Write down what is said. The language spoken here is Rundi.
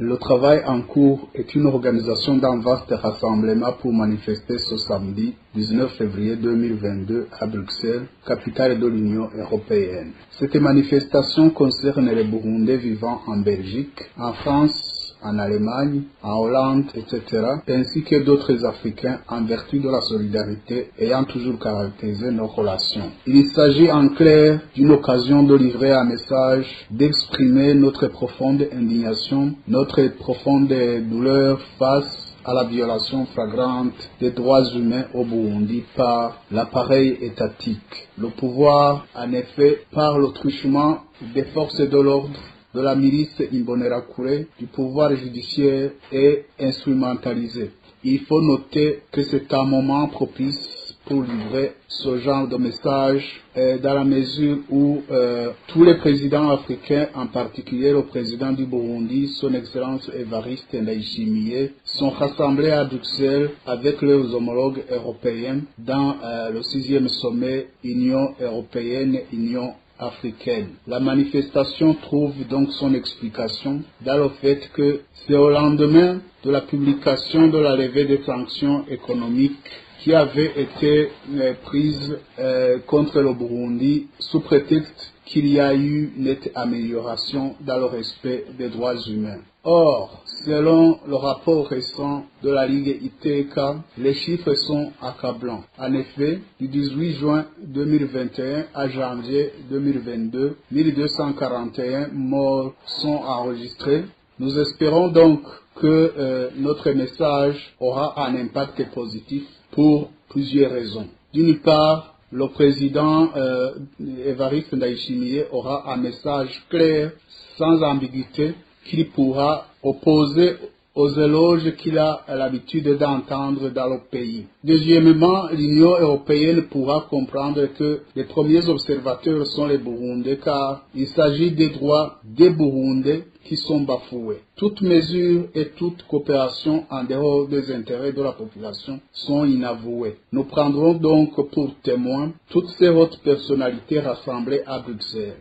Le travail en cours est une organisation d'un vaste rassemblement pour manifester ce samedi 19 février 2022 à Bruxelles, capitale de l'Union européenne. Cette manifestation concerne les Burundais vivant en Belgique, en France, en Allemagne, en Hollande, etc., ainsi que d'autres Africains en vertu de la solidarité ayant toujours caractérisé nos relations. Il s'agit en clair d'une occasion de livrer un message, d'exprimer notre profonde indignation, notre profonde douleur face à la violation flagrante des droits humains au Burundi par l'appareil étatique. Le pouvoir, en effet, par le truchement des forces de l'ordre, de la milice Imbonerakure, du pouvoir judiciaire est instrumentalisé. Il faut noter que c'est un moment propice pour livrer ce genre de message dans la mesure où tous les présidents africains, en particulier le président du Burundi, son Excellence Evariste Ndayishimiye, sont rassemblés à Bruxelles avec leurs homologues européens dans le 6e sommet Union européenne-Union africaine. La manifestation trouve donc son explication dans le fait que c'est au lendemain de la publication de la levée des sanctions économiques qui avait été prise contre le Burundi sous prétexte qu'il y a eu une nette amélioration dans le respect des droits humains. Or, selon le rapport récent de la Ligue ITK, les chiffres sont accablants. En effet, du 18 juin 2021 à janvier 2022, 1241 morts sont enregistrés. Nous espérons donc que notre message aura un impact positif pour plusieurs raisons. D'une part, le président Evariste Ndayishimiye aura un message clair, sans ambiguïté, qu'il pourra opposer aux éloges qu'il a l'habitude d'entendre dans le pays. Deuxièmement, l'Union européenne pourra comprendre que les premiers observateurs sont les Burundais, car il s'agit des droits des Burundais qui sont bafoués. Toute mesure et toute coopération en dehors des intérêts de la population sont inavouées. Nous prendrons donc pour témoin toutes ces hautes personnalités rassemblées à Bruxelles.